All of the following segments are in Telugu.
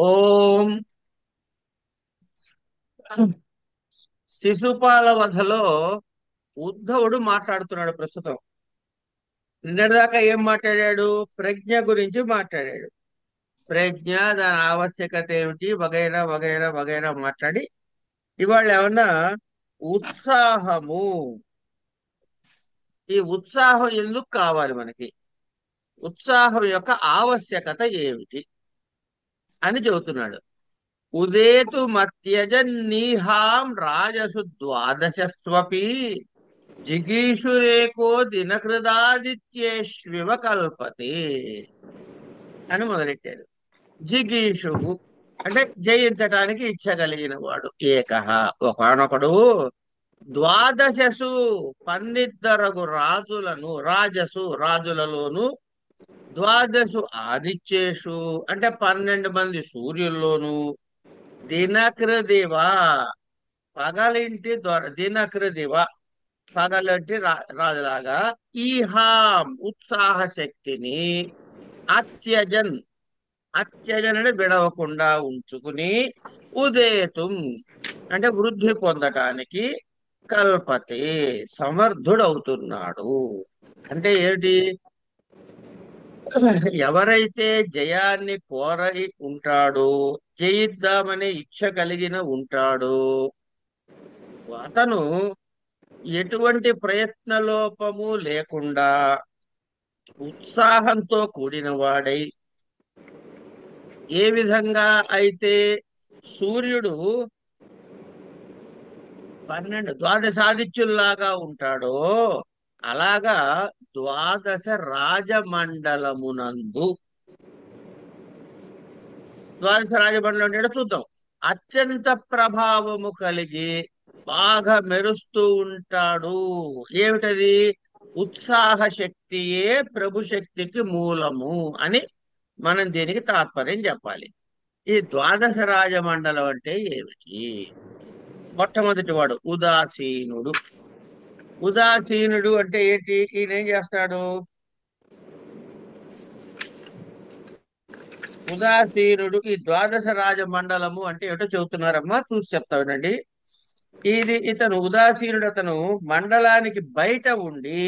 ఓం శిశుపాల వధలో ఉద్ధవుడు మాట్లాడుతున్నాడు ప్రస్తుతం. నిన్నటిదాకా ఏం మాట్లాడాడు? ప్రజ్ఞ గురించి మాట్లాడాడు. ప్రజ్ఞ, దాని ఆవశ్యకత ఏమిటి, వగైరా వగైరా వగైరా మాట్లాడి ఇవాళ ఏమన్నా ఉత్సాహము, ఈ ఉత్సాహం ఎందుకు కావాలి మనకి, ఉత్సాహం యొక్క ఆవశ్యకత ఏమిటి అని చెబుతున్నాడు. ఉదేతు మత్యజన్నీహాం రాజసు ద్వాదశస్వపి జిగీషురేకో దినకృదాదిత్యేష్వివ కల్పతే అని మొదలెట్టాడు. జిగీషు అంటే జయించటానికి ఇచ్చ కలిగిన వాడు. ఏకహ ఒకనొకడు ద్వాదశసు 12 రాజులను, రాజసు రాజులలోను, ద్వాదశు ఆదిత్యేషు అంటే 12 సూర్యుల్లోను, దినకృదివ పగలింటి దినకృదివ పగలంటి రాజులాగా, ఈహాం ఉత్సాహ శక్తిని, అత్యజన్ అత్యజన్ అంటే విడవకుండా ఉంచుకుని, ఉదేతుం అంటే వృద్ధి పొందటానికి, కల్పతే సమర్థుడవుతున్నాడు. అంటే ఏమిటి? ఎవరైతే జయాన్ని కోరై ఉంటాడో, జయిద్దామనే ఇచ్ఛ కలిగిన ఉంటాడో, అతను ఎటువంటి ప్రయత్న లోపము లేకుండా ఉత్సాహంతో కూడిన వాడై, ఏ విధంగా అయితే సూర్యుడు 12 ద్వాదశాదిత్యుల్లాగా ఉంటాడో, అలాగా ద్వాదశ రాజమండలమునందు, ద్వాదశ రాజమండలం అంటే చూద్దాం. అత్యంత ప్రభావము కలిగి బాగా మెరుస్తూ ఉంటాడు. ఏమిటది? ఉత్సాహ శక్తియే ప్రభు శక్తికి మూలము అని మనం దీనికి తాత్పర్యం చెప్పాలి. ఈ ద్వాదశ రాజమండలం అంటే ఏమిటి? మొట్టమొదటి వాడు ఉదాసీనుడు. ఉదాసీనుడు అంటే ఏంటి? ఈయన ఏం చేస్తాడు? ఉదాసీనుడు ఈ ద్వాదశ రాజమండలము అంటే ఏమిటో చెబుతున్నారమ్మా, చూసి చెప్తా వినండి. ఇతను ఉదాసీనుడు. అతను మండలానికి బయట ఉండి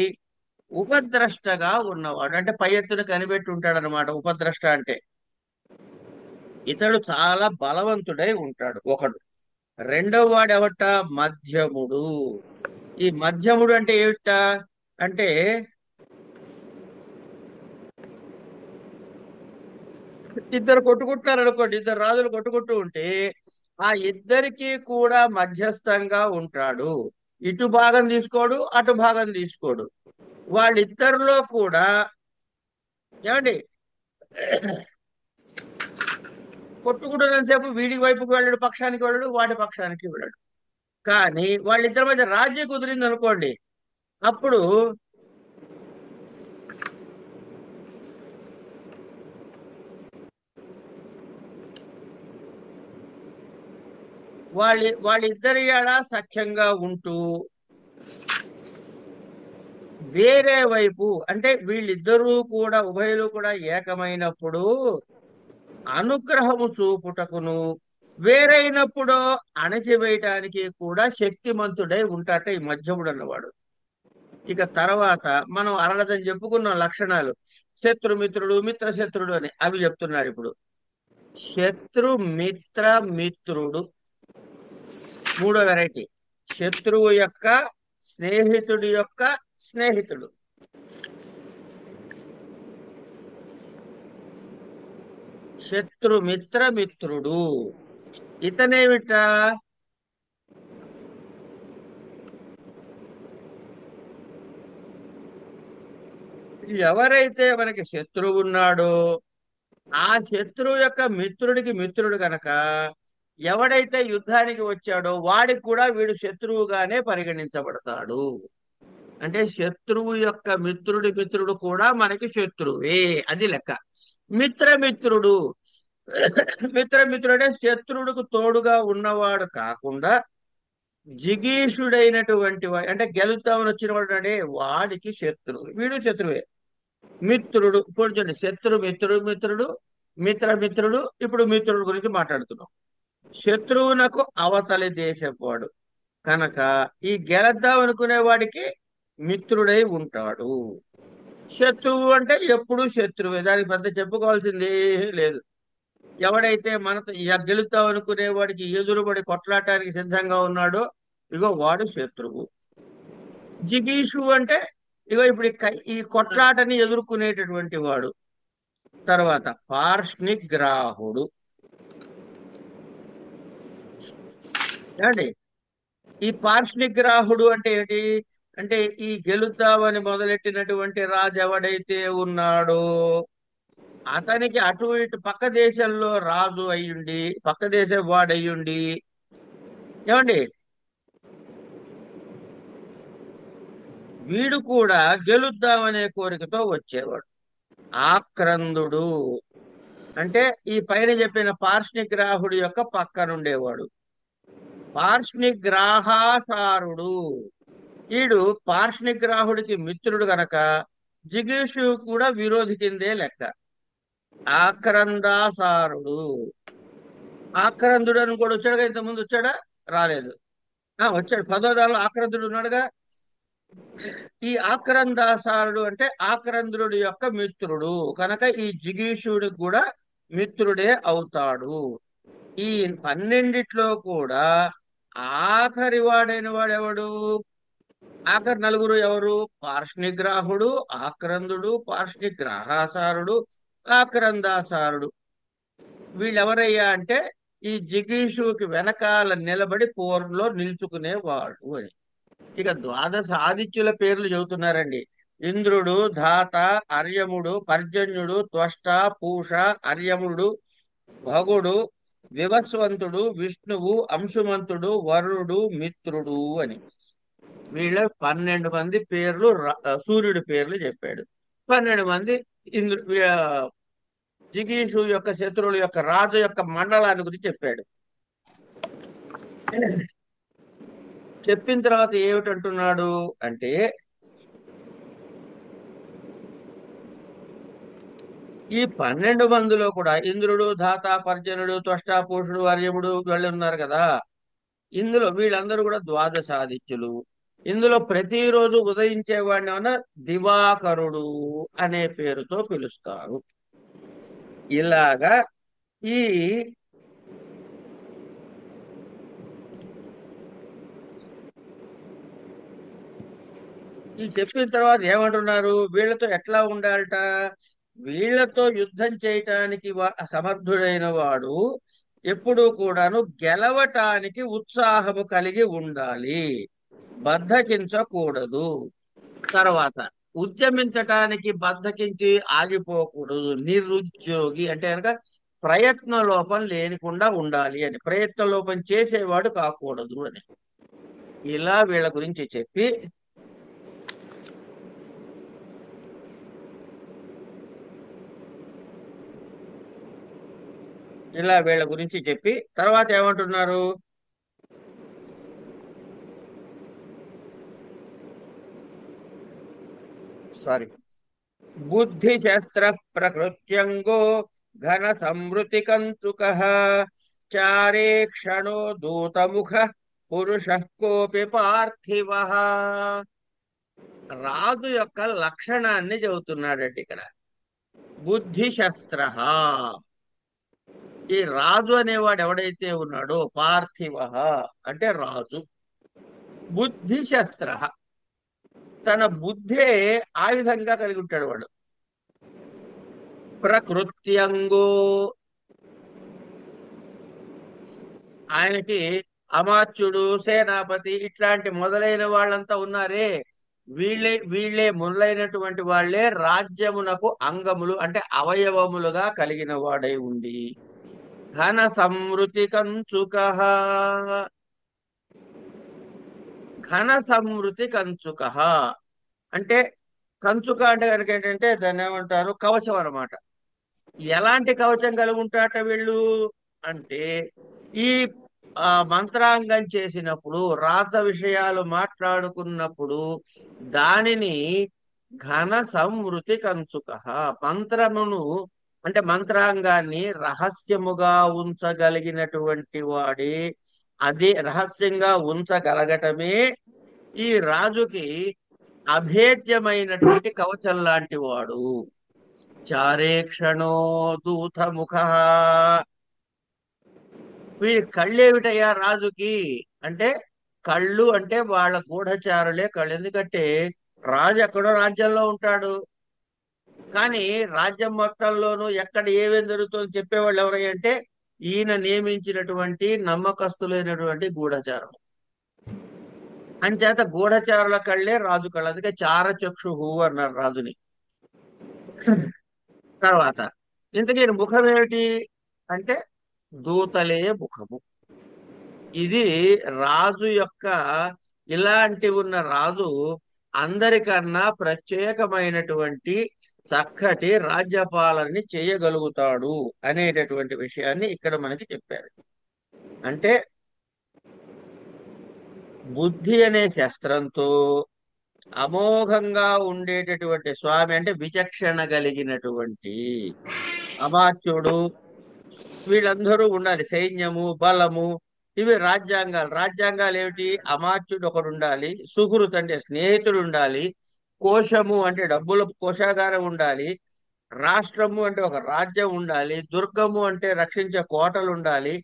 ఉపద్రష్టగా ఉన్నవాడు, అంటే పై ఎత్తున కనిపెట్టి ఉంటాడు అనమాట. ఉపద్రష్ట అంటే ఇతడు చాలా బలవంతుడై ఉంటాడు, ఒకడు. రెండవ వాడు ఎవట? మధ్యముడు. ఈ మధ్యముడు అంటే ఏమిట? అంటే ఇద్దరు కొట్టుకుంటున్నారు అనుకోండి, ఇద్దరు రాజులు కొట్టుకుంటూ ఉంటే ఆ ఇద్దరికి కూడా మధ్యస్థంగా ఉంటాడు. ఇటు భాగం తీసుకోడు, అటు భాగం తీసుకోడు. వాళ్ళిద్దరిలో కూడా ఏమండి, కొట్టుకుంటున్నంతసేపు వీడి వైపుకి వెళ్ళడు, పక్షానికి వెళ్ళడు, వాడి పక్షానికి వెళ్ళడు. కానీ వాళ్ళిద్దరి మధ్య రాజీ కుదిరింది అనుకోండి, అప్పుడు వాళ్ళిద్దరి ఆడ సఖ్యంగా ఉంటూ, వేరే వైపు అంటే వీళ్ళిద్దరూ కూడా, ఉభయులు కూడా ఏకమైనప్పుడు అనుగ్రహము చూపుటకును, వేరైనప్పుడు అణచివేయటానికి కూడా శక్తిమంతుడై ఉంటాట ఈ మధ్యముడు అన్నవాడు. ఇక తర్వాత మనం అరడదని చెప్పుకున్న లక్షణాలు, శత్రుమిత్రుడు, మిత్రశత్రుడు అని, అవి చెప్తున్నారు ఇప్పుడు. శత్రు మిత్ర మిత్రుడు మూడో వెరైటీ. శత్రువు యొక్క స్నేహితుడి యొక్క స్నేహితుడు. శత్రు మిత్ర మిత్రుడు. ఇతనేమిట? ఎవరైతే మనకి శత్రువు ఉన్నాడో ఆ శత్రువు యొక్క మిత్రుడికి మిత్రుడు గనక, ఎవడైతే యుద్ధానికి వచ్చాడో వాడికి కూడా వీడు శత్రువుగానే పరిగణించబడతాడు. అంటే శత్రువు యొక్క మిత్రుడి మిత్రుడు కూడా మనకి శత్రువే, అది లెక్క. మిత్రమిత్రుడు. మిత్రమిత్రుడు అంటే శత్రువుడికి తోడుగా ఉన్నవాడు కాకుండా జిగీషుడైనటువంటి వాడు, అంటే గెలుద్దామని వచ్చిన వాడు అంటే వాడికి శత్రువు, వీడు శత్రువే. మిత్రుడు కొంచెం శత్రు మిత్రుడు మిత్రుడు, మిత్రుడు. ఇప్పుడు మిత్రుడు గురించి మాట్లాడుతున్నాం. శత్రువునకు అవతలి దేశపోడు కనుక ఈ గెలద్దాం అనుకునే వాడికి మిత్రుడై ఉంటాడు. శత్రువు అంటే ఎప్పుడు శత్రువే, దానికి పెద్ద చెప్పుకోవాల్సింది ఏమీ లేదు. ఎవడైతే మనతో గెలుద్దాం అనుకునే వాడికి ఎదురుబడి కొట్లాడటానికి సిద్ధంగా ఉన్నాడో ఇగో వాడు శత్రువు. జిగీషు అంటే ఇగో ఇప్పుడు ఈ కొట్లాటని ఎదుర్కొనేటటువంటి వాడు. తర్వాత పార్ష్నిగ్రాహుడు. ఏమండి, ఈ పార్ష్నిగ్రాహుడు అంటే ఏంటి? అంటే ఈ గెలుద్దామని మొదలెట్టినటువంటి రాజు ఎవడైతే ఉన్నాడో అతనికి అటు ఇటు పక్క దేశంలో రాజు అయ్యుండి, పక్క దేశం వాడయ్యుండి, ఏమండి, వీడు కూడా గెలుద్దామనే కోరికతో వచ్చేవాడు. ఆక్రందుడు అంటే ఈ పైన చెప్పిన పార్ష్నిగ్రాహుడి యొక్క పక్కనుండేవాడు. పార్ష్నిగ్రాహాసారుడు, వీడు పార్ష్నిగ్రాహుడికి మిత్రుడు గనక జిగీషు కూడా విరోధి కిందే లెక్క. ఆక్రందాసారుడు, ఆక్రందుడు అని కూడా వచ్చాడుగా, ఇంతకుముందు వచ్చాడా? రాలేదు. వచ్చాడు, 10వ దానిలో ఆక్రందుడు ఉన్నాడుగా. ఈ ఆక్రందాసారుడు అంటే ఆక్రందుడి యొక్క మిత్రుడు కనుక ఈ జిగీషుడికి కూడా మిత్రుడే అవుతాడు. ఈ 12 కూడా ఆఖరి వాడైన వాడెవడు? ఆఖరి నలుగురు ఎవరు? పార్ష్నిగ్రాహుడు, ఆక్రందుడు, పార్ష్నిగ్రాహాసారుడు, ఆక్రందాసారుడు. వీళ్ళెవరయ్యా అంటే ఈ జిగీషుకి వెనకాల నిలబడి పోరులో నిల్చుకునేవాడు అని. ఇక ద్వాదశ ఆదిత్యుల పేర్లు చెబుతున్నారండి. ఇంద్రుడు, ధాత, అర్యముడు, పర్జన్యుడు, త్వష్ట, పూష, అర్యముడు, భగుడు, వివస్వంతుడు, విష్ణువు, అంశుమంతుడు, వరుణుడు, మిత్రుడు అని. వీళ్ళ 12 మంది పేర్లు సూర్యుడి పేర్లు చెప్పాడు. 12 మంది జిగీషు యొక్క శత్రువుల యొక్క రాజు యొక్క మండలాన్ని గురించి చెప్పాడు. చెప్పిన తర్వాత ఏమిటంటున్నాడు అంటే, ఈ 12 మందిలో కూడా ఇంద్రుడు, ధాత, పర్జనుడు, త్వష్ట, పూషుడు, అర్యముడు వీళ్ళు ఉన్నారు కదా. ఇందులో వీళ్ళందరూ కూడా ద్వాదశాదిత్యులు. ఇందులో ప్రతిరోజు ఉదయించే వాడిని ఏమన్నా దివాకరుడు అనే పేరుతో పిలుస్తారు. ఇలాగా ఈ చెప్పిన తర్వాత ఏమంటున్నారు? వీళ్ళతో ఎట్లా ఉండాలట? వీళ్ళతో యుద్ధం చేయటానికి సమర్థుడైన వాడు ఎప్పుడూ కూడాను గెలవటానికి ఉత్సాహము కలిగి ఉండాలి, బద్ధకించకూడదు. తర్వాత ఉద్యమించటానికి బద్ధకించి ఆగిపోకూడదు. నిరుద్యోగి అంటే కనుక ప్రయత్న లోపం లేనికుండా ఉండాలి అని, ప్రయత్న లోపం చేసేవాడు కాకూడదు అని. ఇలా వీళ్ళ గురించి చెప్పి తర్వాత ఏమంటున్నారు? సారీ, బుద్ధి శస్త్ర ప్రకృత్యంగో ఘన సంవృతి కంచుక చారే క్షణో దూతముఖ పురుష కోపి పార్థివ. రాజు యొక్క లక్షణాన్ని చెబుతున్నాడండి ఇక్కడ. బుద్ధి శస్త్ర, ఈ రాజు అనేవాడు ఎవడైతే ఉన్నాడో పార్థివ అంటే రాజు. బుద్ధి శస్త్ర, తన బుద్ధే ఆయుధంగా కలిగి ఉంటాడు వాడు. ప్రకృత్యంగో, ఆయనకి అమాత్యుడు, సేనాపతి ఇట్లాంటి మొదలైన వాళ్ళంతా ఉన్నారే, వీళ్ళే మొదలైనటువంటి వాళ్లే రాజ్యమునకు అంగములు అంటే అవయవములుగా కలిగిన వాడై ఉండి ఘన సంవృతి కంచుక. ఘన సంవృతి కంచుక అంటే, కంచుక అంటే కనుక ఏంటంటే దాన్ని ఏమంటారు? కవచం అన్నమాట. ఎలాంటి కవచం కలిగి ఉంటారట వీళ్ళు అంటే, ఈ మంత్రాంగం చేసినప్పుడు, రాత విషయాలు మాట్లాడుకున్నప్పుడు దానిని ఘన సంవృతి కంచుక, మంత్రమును అంటే మంత్రాంగాన్ని రహస్యముగా ఉంచగలిగినటువంటి వాడే, అదే రహస్యంగా ఉంచగలగటమే ఈ రాజుకి అభేద్యమైనటువంటి కవచం లాంటి వాడు. చారేక్షణో దూతముఖ. వీడి కళ్ళేమిటయ్యా రాజుకి అంటే, కళ్ళు అంటే వాళ్ళ గూఢచారులే కళ్ళు. ఎందుకంటే రాజు ఎక్కడో రాజ్యంలో ఉంటాడు, కానీ రాజ్యం మొత్తంలోనూ ఎక్కడ ఏమేం జరుగుతుందో చెప్పేవాళ్ళు ఎవరై అంటే ఈయన నియమించినటువంటి నమ్మకస్తులైనటువంటి గూఢచారులు. అంచేత గూఢచారుల కళ్ళే రాజు కళ్ళు, అందుకే చారచక్షుహు అన్నారు రాజుని. తర్వాత ఇంతకీ ఈయన ముఖం ఏమిటి అంటే దూతలే ముఖము. ఇది రాజు యొక్క, ఇలాంటి ఉన్న రాజు అందరికన్నా ప్రత్యేకమైనటువంటి చక్కటి రాజ్యపాలనని చేయగలుగుతాడు అనేటటువంటి విషయాన్ని ఇక్కడ మనకి చెప్పారు. అంటే బుద్ధి అనే శస్త్రంతో అమోఘంగా ఉండేటటువంటి స్వామి, అంటే విచక్షణ కలిగినటువంటి అమాత్యుడు, వీళ్ళందరూ ఉండాలి. సైన్యము, బలము, ఇవి రాజ్యాంగాలు. రాజ్యాంగాలు ఏమిటి? అమాత్యుడు ఒకడు ఉండాలి, సుహృత్ అంటే స్నేహితుడు ఉండాలి, కోశము అంటే డబ్బుల కోశాగారం ఉండాలి, రాష్ట్రము అంటే ఒక రాజ్యం ఉండాలి, దుర్గము అంటే రక్షించే కోటలు ఉండాలి,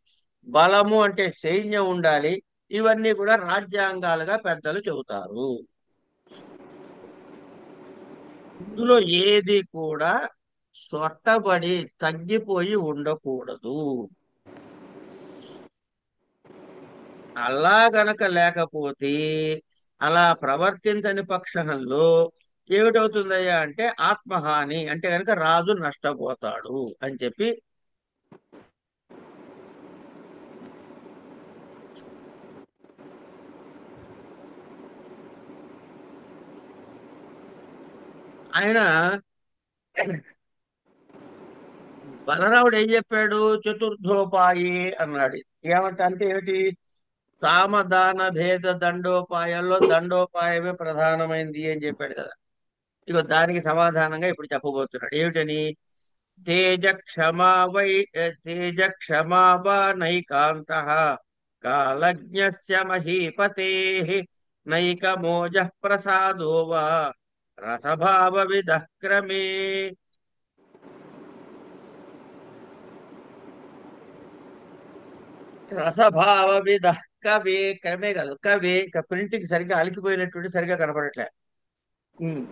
బలము అంటే సైన్యం ఉండాలి. ఇవన్నీ కూడా రాజ్యాంగాలుగా పెద్దలు చెబుతారు. ఇందులో ఏది కూడా సొట్టబడి తగ్గిపోయి ఉండకూడదు. అలా గనక లేకపోతే, అలా ప్రవర్తించని పక్షంలో ఏమిటవుతుందయ్యా అంటే ఆత్మహాని, అంటే గనక రాజు నష్టపోతాడు అని చెప్పి ఆయన, బలరాముడు ఏం చెప్పాడు? చతుర్థోపాయి అన్నాడు. ఏమంటే అంటే ఏమిటి? సామదాన భేద దండోపాయాల్లో దండోపాయమే ప్రధానమైంది అని చెప్పాడు కదా. ఇక దానికి సమాధానంగా ఇప్పుడు చెప్పబోతున్నాడు. ఏమిటని? తేజ క్షమా వై తేజ క్షమా వా నైకాంత కాలజ్ఞస్య మహీపతే నైకమోజ ప్రసాదో వా రసభావ విదః క్రమే. రసభావ విదః కవే, క్రమే కాదు కవే. ప్రింటింగ్ సరిగ్గా అలికిపోయినటువంటి సరిగ్గా కనపడట్లే. ఉమ్.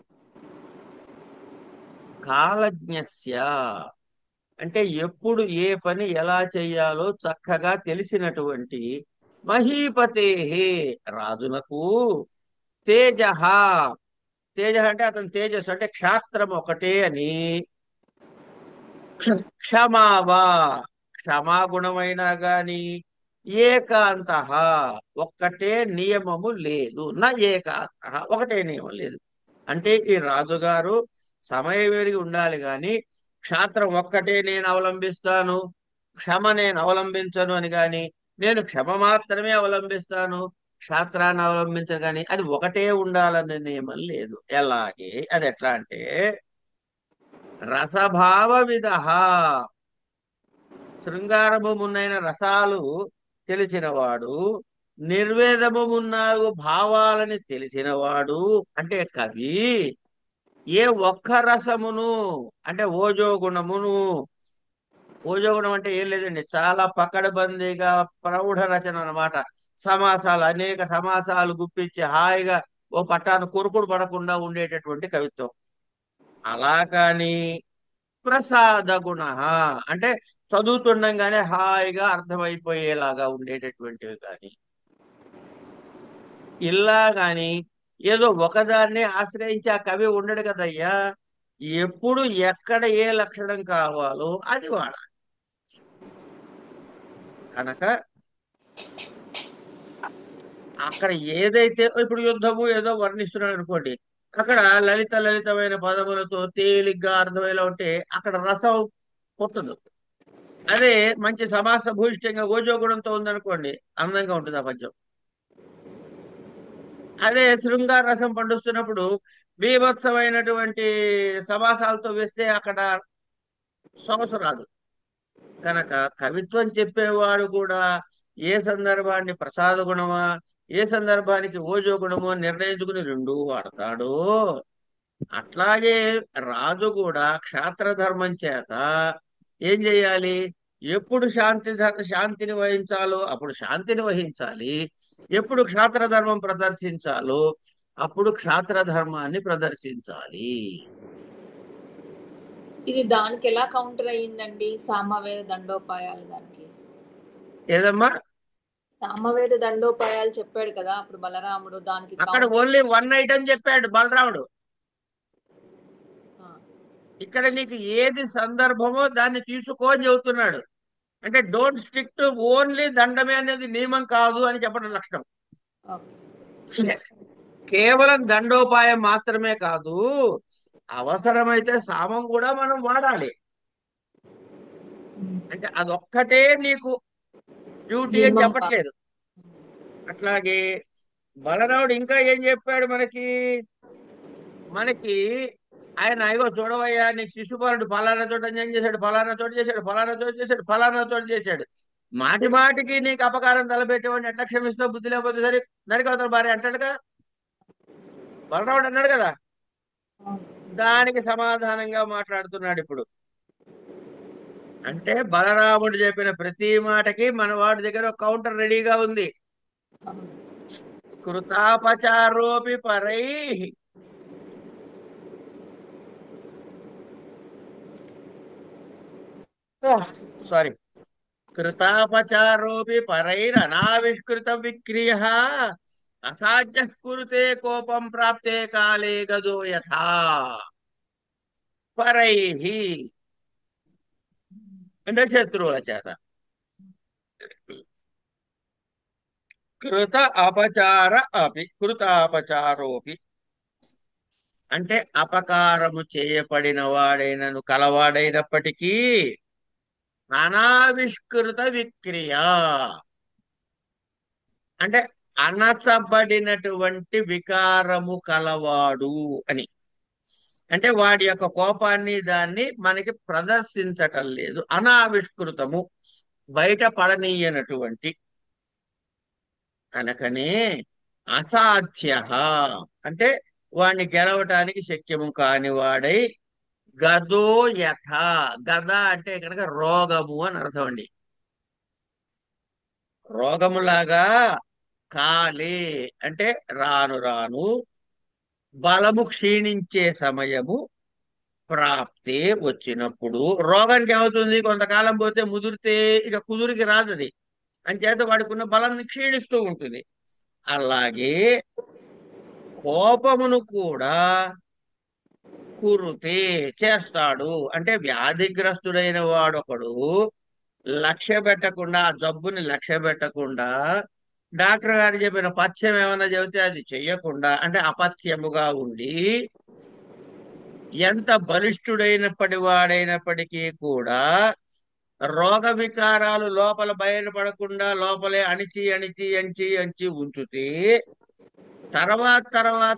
కాలజ్ఞస్య అంటే ఎప్పుడు ఏ పని ఎలా చెయ్యాలో చక్కగా తెలిసినటువంటి మహీపతే రాజునకు తేజ, తేజ అంటే అతని తేజస్సు అంటే క్షాత్రం ఒకటే అని. క్షమావా క్షమాగుణమైనా గాని, ఏకాంత ఒక్కటే నియమము లేదు. నా ఏకాంత ఒకటే నియమం లేదు. అంటే ఈ రాజుగారు సమయం ఎరిగి ఉండాలి గాని, క్షాత్రం ఒక్కటే నేను అవలంబిస్తాను, క్షమ నేను అవలంబించను అని గాని, నేను క్షమ మాత్రమే అవలంబిస్తాను, క్షాత్రాన్ని అవలంబించను కానీ అది ఒకటే ఉండాలనే నియమం లేదు. ఎలాగే అది ఎట్లా అంటే రసభావ విదః, శృంగారమున్నైన రసాలు తెలిసినవాడు, నిర్వేదమున్నాగు భావాలని తెలిసినవాడు అంటే కవి, ఏ ఒక్క రసమును అంటే ఓజోగుణమును, ఓజోగుణం అంటే ఏం లేదండి, చాలా పకడ్బందీగా ప్రౌఢ రచన అన్నమాట. సమాసాలు, అనేక సమాసాలు గుప్పించి హాయిగా ఓ పట్టాను కొరుకుడు పడకుండా ఉండేటటువంటి కవిత్వం. అలా కానీ ప్రసాద గుణ అంటే చదువుతుండగానే హాయిగా అర్థమైపోయేలాగా ఉండేటటువంటివి కానీ, ఇలా గాని ఏదో ఒకదాన్ని ఆశ్రయించి ఆ కవి ఉండడు కదయ్యా. ఎప్పుడు ఎక్కడ ఏ లక్షణం కావాలో అది వాడాలి. కనుక అక్కడ ఏదైతే ఇప్పుడు యుద్ధము ఏదో వర్ణిస్తున్నాడు అనుకోండి, అక్కడ లలిత లలితమైన పదములతో తేలిగ్గా అర్థమయ్యేలా ఉంటే అక్కడ రసం పుట్టదు. అదే మంచి సమాస భూయిష్టంగా ఓజోగుణంతో ఉందనుకోండి, అందంగా ఉంటుంది ఆ పద్యం. అదే శృంగార రసం పండిస్తున్నప్పుడు బీభత్సమైనటువంటి సమాసాలతో వేస్తే అక్కడ సొగసు రాదు. కనుక కవిత్వం చెప్పేవాడు కూడా ఏ సందర్భాన్ని ప్రసాద గుణమా, ఏ సందర్భానికి ఓజో గుణమో నిర్ణయించుకుని రెండూ వాడతాడో, అట్లాగే రాజు కూడా క్షాత్ర ధర్మం చేత ఏం చేయాలి? ఎప్పుడు శాంతిని వహించాలో అప్పుడు శాంతిని వహించాలి. ఎప్పుడు క్షాత్ర ధర్మం ప్రదర్శించాలో అప్పుడు క్షాత్ర ధర్మాన్ని ప్రదర్శించాలి. ఇది దానికి ఎలా కౌంటర్ అయ్యిందండి, సామవేద దండోపాయాలు దానికి? ఏదమ్మా? సామవేద దండోపాయాలు చెప్పాడు కదా అప్పుడు బలరాముడు, దానికి అక్కడ కౌంటర్. ఓన్లీ వన్ ఐటమ్ చెప్పాడు బలరాముడు. ఇక్కడ నీకు ఏది సందర్భమో దాన్ని తీసుకో అని చెబుతున్నాడు. అంటే డోంట్ స్టిక్ టు ఓన్లీ దండమే అనేది నియమం కాదు అని చెప్పడం లక్షణం. కేవలం దండోపాయం మాత్రమే కాదు, అవసరమైతే సామం కూడా మనం వాడాలి. అంటే అదొక్కటే నీకు డ్యూటీ అని నియమం కాదు. చెప్పట్లేదు. అట్లాగే బలరాముడు ఇంకా ఏం చెప్పాడు మనకి? మనకి ఆయన అయ్యో చూడవయ్యా, నీకు శిశుపాలుడు ఫలానా చోట ఏం చేశాడు, ఫలానా చోట చేశాడు, ఫలానా చోట చేశాడు, ఫలానా చోట చేశాడు. మాటి మాటికి నీకు అపకారం తలపెట్టేవాడిని ఎట్లా క్షమిస్తావు, బుద్ధి లేకపోతే సరే నరికవతల భార్య అంటాడుగా, బలరాముడు అన్నాడు కదా. దానికి సమాధానంగా మాట్లాడుతున్నాడు ఇప్పుడు. అంటే బలరాముడు చెప్పిన ప్రతి మాటకి మన వాడి దగ్గర ఒక కౌంటర్ రెడీగా ఉంది. కృతాపచారోపి పరై, సారీ, కృతాపచారోపి పరైరనావిష్కృత విక్రియ అసాధ్య కురుతే కోపం ప్రాప్తే కాలే గదో యథా పరై, అంటే శత్రువుల చేత. కృత అపచార అపి, కృతాపచారోపి అంటే అపకారము చేయబడిన వాడైనను కలవాడైనప్పటికీ అనావిష్కృత విక్రియ అంటే అణచబడినటువంటి వికారము కలవాడు అని. అంటే వాడి యొక్క కోపాన్ని దాన్ని మనకి ప్రదర్శించటం లేదు, అనావిష్కృతము, బయట పడనీయనటువంటి. కనుకనే అసాధ్య అంటే వాడిని గెలవటానికి శక్యము కాని వాడై, గదో యథ, గద అంటే కనుక రోగము అని అర్థం అండి. రోగములాగా, కాలే అంటే రాను రాను, బలము క్షీణించే సమయము, ప్రాప్తే వచ్చినప్పుడు. రోగానికి ఏమవుతుంది, కొంతకాలం పోతే ముదిరితే ఇక కుదురికి రాదు అది, అంచేత వాడుకున్న బలం క్షీణిస్తూ ఉంటుంది. అలాగే కోపమును కూడా కురుతే చేస్తాడు. అంటే వ్యాధిగ్రస్తుడైన వాడొకడు లక్ష్య పెట్టకుండా, ఆ జబ్బుని లక్ష్య పెట్టకుండా, డాక్టర్ గారు చెప్పిన పథ్యం ఏమన్నా చెబితే అది చెయ్యకుండా, అంటే అపథ్యముగా ఉండి ఎంత బలిష్ఠుడైనప్పటి వాడైనప్పటికీ కూడా రోగ వికారాలు లోపల బయటపడకుండా లోపలే అణిచి అణిచి అంచి అంచి ఉంచుతే,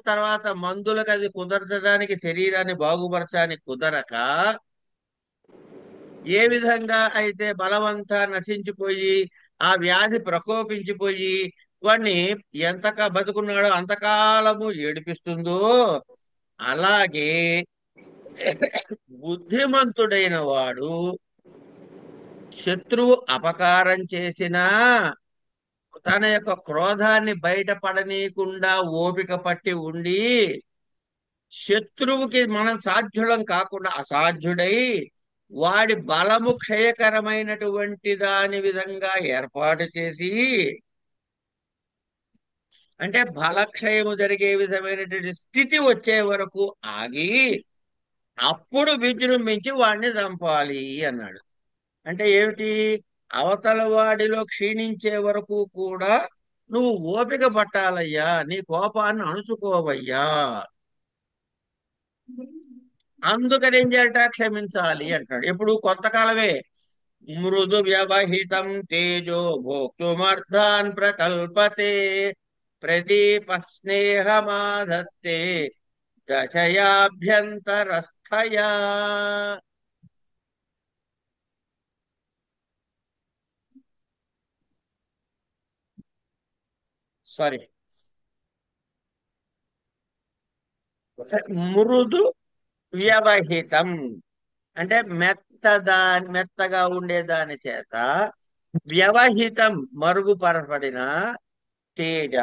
తర్వాత మందులకు అది కుదర్చడానికి, శరీరాన్ని బాగుపరచడానికి కుదరక, ఏ విధంగా అయితే బలవంతా నశించిపోయి ఆ వ్యాధి ప్రకోపించిపోయి వాడిని ఎంతగా బతుకున్నాడో అంతకాలము ఏడిపిస్తుందో, అలాగే బుద్ధిమంతుడైన వాడు శత్రువు అపకారం చేసినా తన యొక్క క్రోధాన్ని బయటపడనీయకుండా ఓపిక పట్టి ఉండి, శత్రువుకి మనం సాధ్యులం కాకుండా అసాధ్యుడై వాడి బలము క్షయకరమైనటువంటి దాని విధంగా ఏర్పాటు చేసి, అంటే బలక్షయము జరిగే విధమైనటువంటి స్థితి వచ్చే వరకు ఆగి అప్పుడు విజృంభించి వాడిని చంపాలి అన్నాడు. అంటే ఏమిటి? అవతల వాడిలో క్షీణించే వరకు కూడా నువ్వు ఓపిక పట్టాలయ్యా, నీ కోపాన్ని అణుచుకోవయ్యా. అందుకని ఏం చేయాలట? క్షమించాలి అంటాడు. ఎప్పుడు? కొంతకాలమే. మృదు వ్యవహితం తేజో భోక్తుమర్థాన్ ప్రకల్పతే, ప్రదీప స్నేహమాధత్తే దశయాభ్యంతరస్థయా. సారీ, మృదు వ్యవహితం అంటే మెత్తగా ఉండేదాని చేత వ్యవహితం మరుగుపరపడిన తేజ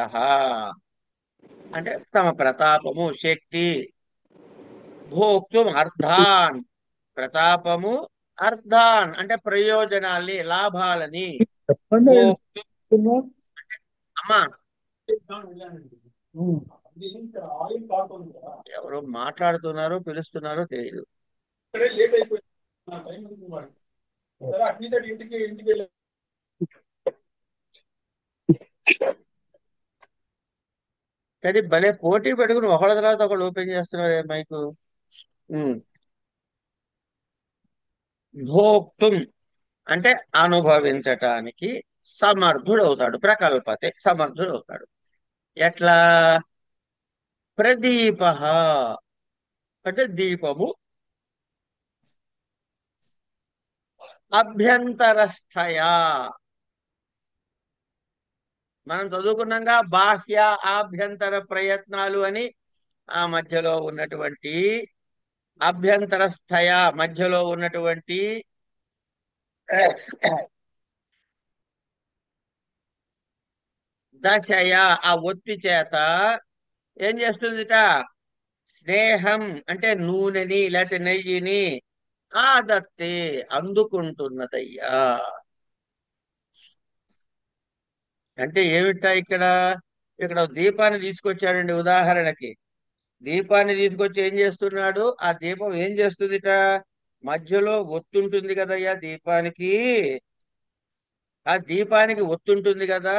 అంటే తమ ప్రతాపము శక్తి, భోక్తుం అర్థాన్ ప్రతాపము, అర్థాన్ అంటే ప్రయోజనాల్ని లాభాలని, చెప్పండి. భోక్తు అమ్మా ఎవరో మాట్లాడుతున్నారో పిలుస్తున్నారో తెలియదు. లేట్ అయిపోయింది, నా టైం ఉంది మరి. సరే అటు నుంచి అటు ఇంటికి వెళ్ళి కానీ భలే పోటీ పెట్టుకుని ఒకళ్ళ తర్వాత ఒకళ్ళు ఓపెన్ చేస్తున్నారు మైకు. ఉమ్. భోక్తుం అంటే అనుభవించటానికి సమర్థుడవుతాడు, ప్రకల్పతే సమర్థుడవుతాడు. ఎట్లా? ప్రదీప అంటే దీపము, అభ్యంతరస్థయా మనం చదువుకున్నాగా బాహ్య ఆభ్యంతర ప్రయత్నాలు అని. ఆ మధ్యలో ఉన్నటువంటి అభ్యంతరస్థయ మధ్యలో ఉన్నటువంటి దశయ ఆ ఒత్తి చేత ఏం చేస్తుందిట? స్నేహం అంటే నూనెని లేకపోతే నెయ్యిని ఆదత్తే అందుకుంటున్నదయ్యా. అంటే ఏమిటా ఇక్కడ? ఇక్కడ దీపాన్ని తీసుకొచ్చాడండి ఉదాహరణకి. దీపాన్ని తీసుకొచ్చి ఏం చేస్తున్నాడు? ఆ దీపం ఏం చేస్తుందిట? మధ్యలో ఒత్తుంటుంది కదయ్యా దీపానికి. ఆ దీపానికి ఒత్తుంటుంది కదా.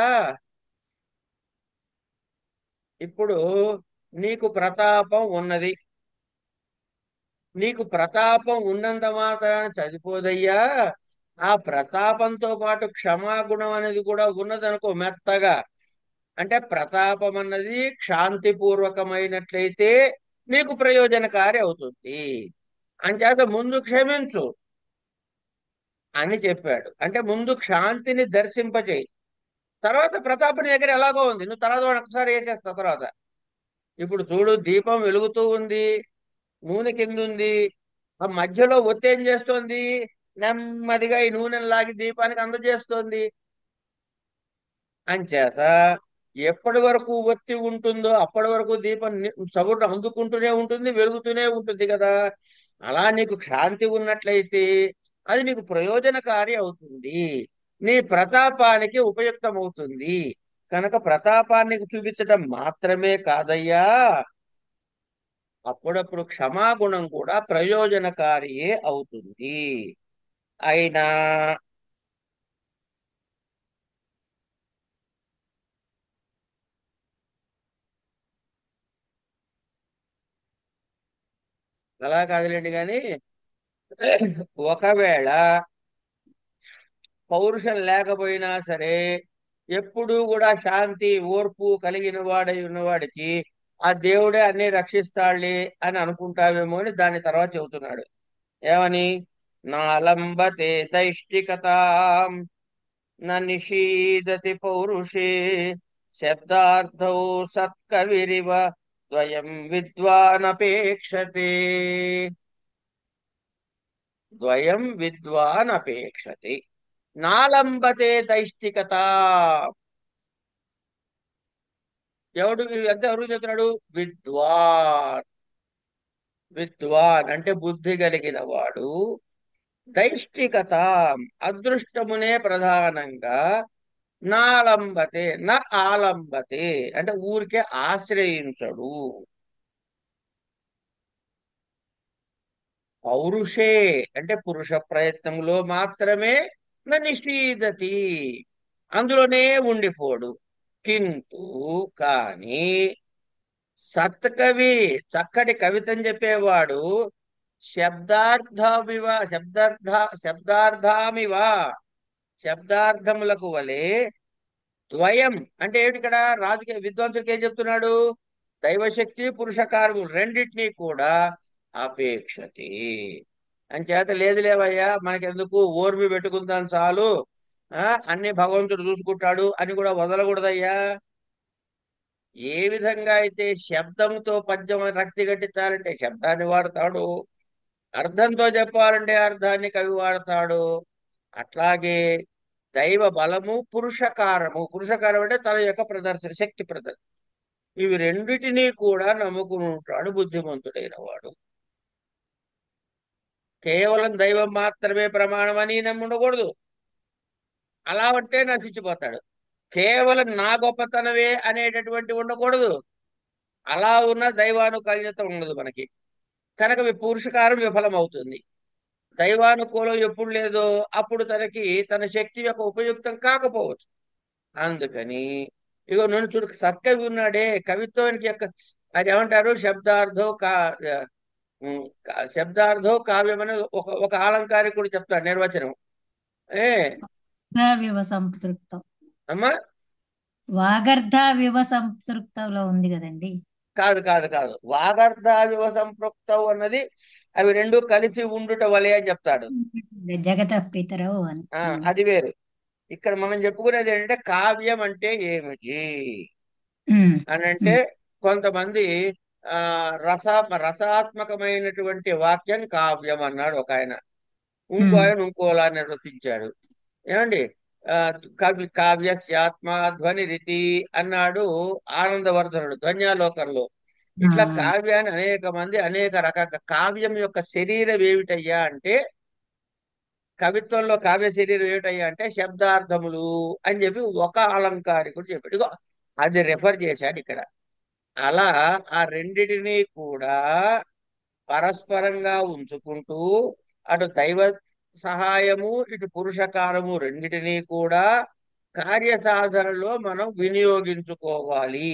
ఇప్పుడు నీకు ప్రతాపం ఉన్నది. నీకు ప్రతాపం ఉన్నంత మాత్రాన సరిపోదయ్యా. ఆ ప్రతాపంతో పాటు క్షమాగుణం అనేది కూడా ఉన్నదనుకో మెత్తగా. అంటే ప్రతాపం అన్నది క్షాంతిపూర్వకమైనట్లయితే నీకు ప్రయోజనకారి అవుతుంది. అంచేత ముందు క్షమించు అని చెప్పాడు. అంటే ముందు క్షాంతిని దర్శింపచేయి, తర్వాత ప్రతాపుని దగ్గర ఎలాగో ఉంది, నువ్వు తర్వాత వాడు ఒకసారి వేసేస్తావు తర్వాత. ఇప్పుడు చూడు, దీపం వెలుగుతూ ఉంది, నూనె కింద ఉంది. ఆ మధ్యలో ఒత్తి ఏం చేస్తోంది? నెమ్మదిగా ఈ నూనెను లాగి దీపానికి అందజేస్తోంది. అంచేత ఎప్పటి వరకు ఒత్తి ఉంటుందో అప్పటి వరకు దీపం సగుడు అందుకుంటూనే ఉంటుంది, వెలుగుతూనే ఉంటుంది కదా. అలా నీకు క్షాంతి ఉన్నట్లయితే అది నీకు ప్రయోజనకారి అవుతుంది, నీ ప్రతాపానికి ఉపయుక్తమవుతుంది. కనుక ప్రతాపాన్ని చూపించడం మాత్రమే కాదయ్యా, అప్పుడప్పుడు క్షమాగుణం కూడా ప్రయోజనకారియే అవుతుంది. అయినా అలా కాదులేండి కానీ, ఒకవేళ పౌరుషం లేకపోయినా సరే ఎప్పుడూ కూడా శాంతి ఓర్పు కలిగిన వాడై ఉన్నవాడికి ఆ దేవుడే అన్ని రక్షిస్తాడులే అని అనుకుంటావేమో అని దాని తర్వాత చెబుతున్నాడు. ఏమని? నాలంబతే తైష్టికతాం నిషీదతి పౌరుషే శబ్దార్థౌ సత్కవిరివ ద్వయం విద్వానపేక్షతే. ద్వయం విద్వానపేక్షతే. నాలంబతే దైష్టికత. ఎవరు చెప్తున్నాడు? విద్వాన్. విద్వాన్ అంటే బుద్ధి కలిగిన వాడు. దైష్టికత అదృష్టమునే ప్రధానంగా. నాలంబతే నా ఆలంబతే అంటే ఊరికే ఆశ్రయించడు. పౌరుషే అంటే పురుష ప్రయత్నంలో మాత్రమే నిషీదతి అందులోనే ఉండిపోడు. కింటూ కానీ సత్కవి చక్కటి కవితని చెప్పేవాడు శబ్దార్థమివ శబ్దార్థమివ శబ్దార్థములకు వలె ద్వయం అంటే ఏమిటి? ఇక్కడ రాజకీయ విద్వాంసుడికి ఏం చెప్తున్నాడు? దైవశక్తి పురుషకారము రెండింటినీ కూడా అపేక్షతి. అంచేత లేదు లేవయ్యా మనకెందుకు, ఓర్మి పెట్టుకుందాం చాలు, అన్ని భగవంతుడు చూసుకుంటాడు అని కూడా వదలకూడదయ్యా. ఏ విధంగా అయితే శబ్దంతో పద్యం రక్తి కట్టించాలంటే శబ్దాన్ని వాడతాడు, అర్థంతో చెప్పాలంటే అర్థాన్ని కవి వాడతాడు. అట్లాగే దైవ బలము, పురుషకారము. పురుషకారం అంటే తన యొక్క ప్రదర్శన, శక్తి ప్రదర్శన. ఇవి రెండిటినీ కూడా నమ్ముకుని ఉంటాడు బుద్ధిమంతుడైన వాడు. కేవలం దైవం మాత్రమే ప్రమాణం అని నమ్మి ఉండకూడదు. అలా అంటే నశించిపోతాడు. కేవలం నా గొప్పతనమే అనేటటువంటి ఉండకూడదు. అలా ఉన్న దైవానుకూల్యత ఉండదు మనకి. కనుక పురుషకారం విఫలమవుతుంది. దైవానుకూలం ఎప్పుడు లేదో అప్పుడు తనకి తన శక్తి యొక్క ఉపయుక్తం కాకపోవచ్చు. అందుకని ఇగో నన్ను చూడు, సత్కవి ఉన్నాడే, కవిత్వానికి యొక్క అది ఏమంటారు, శబ్దార్థో కావ్యం అని ఒక అలంకారికుడు చెప్తాడు నిర్వచనం. ఏ వివ సంపృక్తం, అమ్మా, వాగర్ధావివ సంపృక్తంలో ఉంది కదండి. కాదు కాదు కాదు, వాగర్ధావివ సంపృక్తౌ అన్నది అవి రెండు కలిసి ఉండుట వలె అని చెప్తాడు. జగత పితరవు అని. అది వేరు. ఇక్కడ మనం చెప్పుకునేది ఏంటంటే కావ్యం అంటే ఏమిటి అని అంటే, కొంతమంది ఆ రసాత్మకమైనటువంటి వాక్యం కావ్యం అన్నాడు ఒక ఆయన, ఇంకో ఆయన ఇంకోలా నిర్వచించాడు. ఏమండి, కావ్యస్యాత్మ ధ్వని రీతి అన్నాడు ఆనందవర్ధనుడు ధ్వన్యాలోకంలో. ఇట్లా కావ్యాన్ని అనేక మంది అనేక రకాల, కావ్యం యొక్క శరీరం ఏమిటయ్యా అంటే, కవిత్వంలో కావ్య శరీరం ఏమిటయ్యా అంటే శబ్దార్థములు అని చెప్పి ఒక అలంకారికుడు చెప్పాడు. ఇగో అది రెఫర్ చేశాడు ఇక్కడ. అలా ఆ రెండిటినీ కూడా పరస్పరంగా ఉంచుకుంటూ, అటు దైవ సహాయము ఇటు పురుషకారము రెండిటినీ కూడా కార్యసాధనలో మనం వినియోగించుకోవాలి.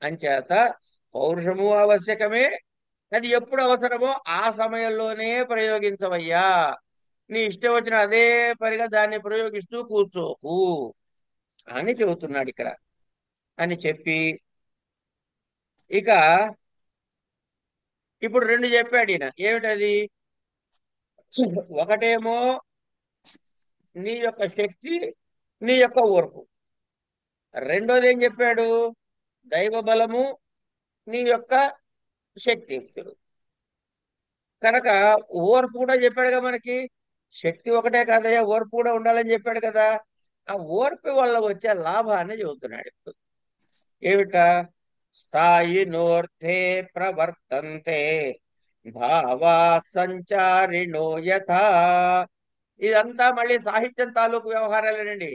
అంచేత పౌరుషము ఆవశ్యకమే. అది ఎప్పుడు అవసరమో ఆ సమయంలోనే ప్రయోగించవయ్యా. నీ ఇష్టం వచ్చిన అదే పనిగా దాన్ని ప్రయోగిస్తూ కూర్చోకు అని చెబుతున్నాడు ఇక్కడ. అని చెప్పి ఇక ఇప్పుడు రెండు చెప్పాడు ఈయన. ఏమిటది? ఒకటేమో నీ యొక్క శక్తి, నీ యొక్క ఓర్పు. రెండోది ఏం చెప్పాడు? దైవ బలము, నీ యొక్క శక్తియుక్తులు. కనుక ఓర్పు కూడా చెప్పాడు కదా మనకి. శక్తి ఒకటే కాదయ్యా, ఓర్పు కూడా ఉండాలని చెప్పాడు కదా. ఆ ఓర్పు వల్ల వచ్చే లాభాన్ని చెబుతున్నాడు ఇప్పుడు. ఏమిట? స్థాయి నోర్థే ప్రవర్తంతే భావా సంచారిణో యథా. ఇదంతా మళ్ళీ సాహిత్యం తాలూకు వ్యవహారాలేనండి.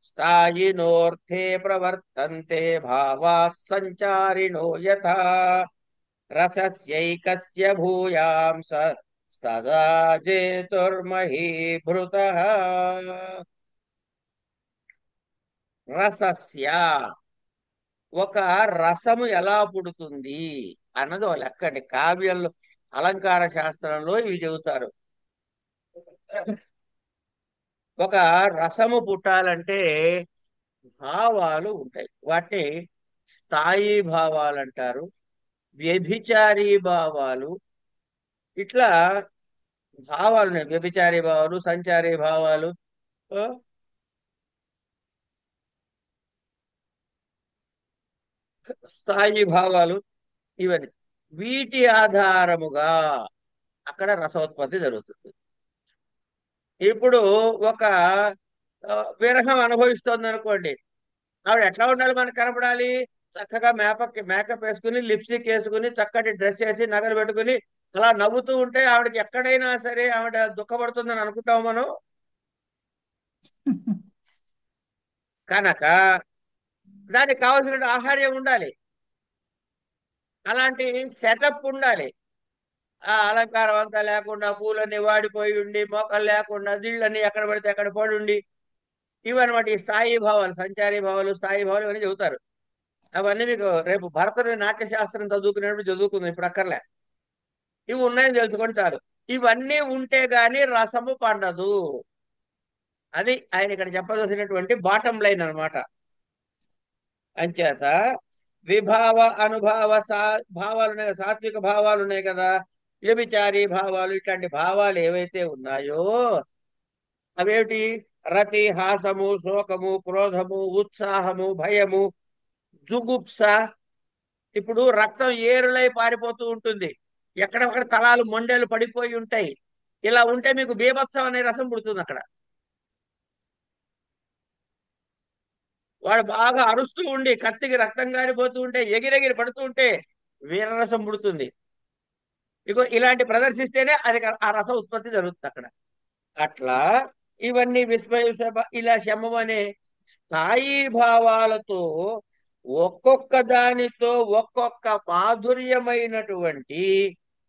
స్థాయి నోర్థే ప్రవర్తంతే భావా సంచారిణో యథా రసస్యైకస్య భూయాంస తదా జేతుర్మహీభృతః. రసస్య, ఒక రసము ఎలా పుడుతుంది అన్నది ఒక లెక్కండి. కావ్యంలో అలంకార శాస్త్రంలో ఇవి చెబుతారు. ఒక రసము పుట్టాలంటే భావాలు ఉంటాయి. వాటిని స్థాయి భావాలు అంటారు, వ్యభిచారీ భావాలు. ఇట్లా భావాలు ఉన్నాయి. వ్యభిచారీ భావాలు, సంచారీ భావాలు, స్థాయి భావాలు, ఇవన్నీ. వీటి ఆధారముగా అక్కడ రసోత్పత్తి జరుగుతుంది. ఇప్పుడు ఒక విరహం అనుభవిస్తుంది అనుకోండి, ఆవిడ ఎట్లా ఉండాలి మనకు కనపడాలి? చక్కగా మేకప్ వేసుకుని, లిప్స్టిక్ వేసుకుని, చక్కటి డ్రెస్ వేసి, నగలు పెట్టుకుని అలా నవ్వుతూ ఉంటే ఆవిడకి ఎక్కడైనా సరే ఆవిడ దుఃఖపడుతుందని అనుకుంటాం మనం. కనుక దానికి కావాల్సిన ఆహార్యం ఉండాలి, అలాంటి సెటప్ ఉండాలి. ఆ అలంకారం అంతా లేకుండా, పూలన్నీ వాడిపోయి ఉండి, మోకలు లేకుండా, దిళ్ళన్నీ ఎక్కడ పడితే అక్కడ పడి ఉండి, ఇవన్నమాట ఈ స్థాయి భావాలు. సంచారీ భావాలు, స్థాయి భావాలు ఇవన్నీ చెబుతారు. అవన్నీ మీకు రేపు భరతుడి నాట్యశాస్త్రం చదువుకునేప్పుడు చదువుకుందాం, ఇప్పుడు అక్కర్లే. ఇవి ఉన్నాయని తెలుసుకొని చాలు. ఇవన్నీ ఉంటే గాని రసము పండదు. అది ఆయన ఇక్కడ చెప్పదలసినటువంటి బాటం లైన్ అనమాట. అంచేత విభావ అనుభావ భావాలు ఉన్నాయి, సాత్విక భావాలు ఉన్నాయి కదా, వ్యభిచారీ భావాలు, ఇట్లాంటి భావాలు ఏవైతే ఉన్నాయో అవేమిటి? రతి, హాసము, శోకము, క్రోధము, ఉత్సాహము, భయము, జుగుప్స. ఇప్పుడు రక్తం ఏరులై పారిపోతూ ఉంటుంది, ఎక్కడొక్కడ తలాలు మొండెలు పడిపోయి ఉంటాయి. ఇలా ఉంటే మీకు బీభత్సం అనే రసం పుడుతుంది అక్కడ. వాడు బాగా అరుస్తూ ఉండి కత్తికి రక్తం కారిపోతూ ఉంటే ఎగిరెగిరి పడుతూ ఉంటే వీరరసం పుడుతుంది. ఇగో ఇలాంటి ప్రదర్శిస్తేనే అది ఆ రసం ఉత్పత్తి జరుగుతుంది అక్కడ. అట్లా ఇవన్నీ విస్మయ ఇలా శమం అనే స్థాయి భావాలతో ఒక్కొక్క దానితో ఒక్కొక్క మాధుర్యమైనటువంటి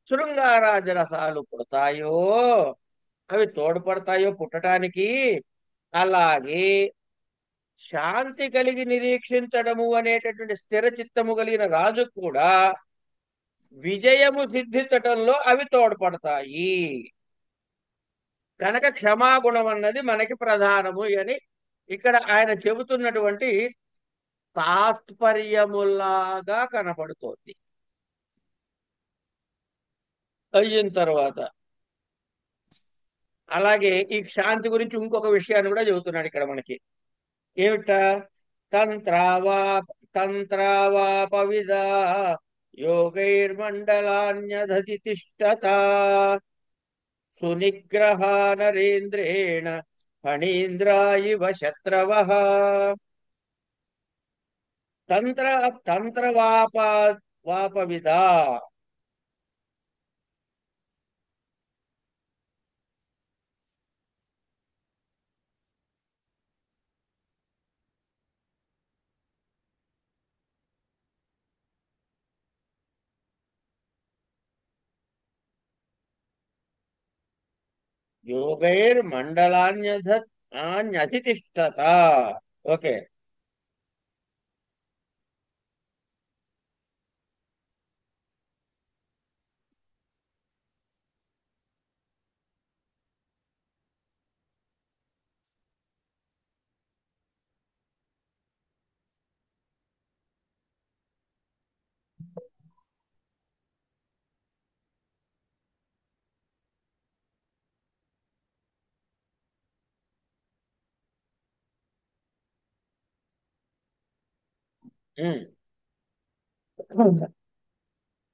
శృంగారాది రసాలు పుడతాయో, అవి తోడ్పడతాయో పుట్టడానికి. అలాగే శాంతి కలిగి నిరీక్షించడము అనేటటువంటి స్థిర చిత్తము కలిగిన రాజు కూడా విజయము సిద్ధించటంలో అవి తోడ్పడతాయి. కనుక క్షమాగుణం అన్నది మనకి ప్రధానము అని ఇక్కడ ఆయన చెబుతున్నటువంటి తాత్పర్యములాగా కనపడుతోంది. అయిన తర్వాత అలాగే ఈ శాంతి గురించి ఇంకొక విషయాన్ని కూడా చెబుతున్నాడు ఇక్కడ మనకి. ఏమిట? తంత్రావా తంత్రావాపవిదా యోగైర్మండలాన్యధతి తిష్టత సునిగ్రహా నరేంద్రేణ ఫణీంద్రాయివ శత్రవః. తంత్ర తంత్రవాపవిదా. యోగైర్మండలాన్యధితిష్టత. ఓకే.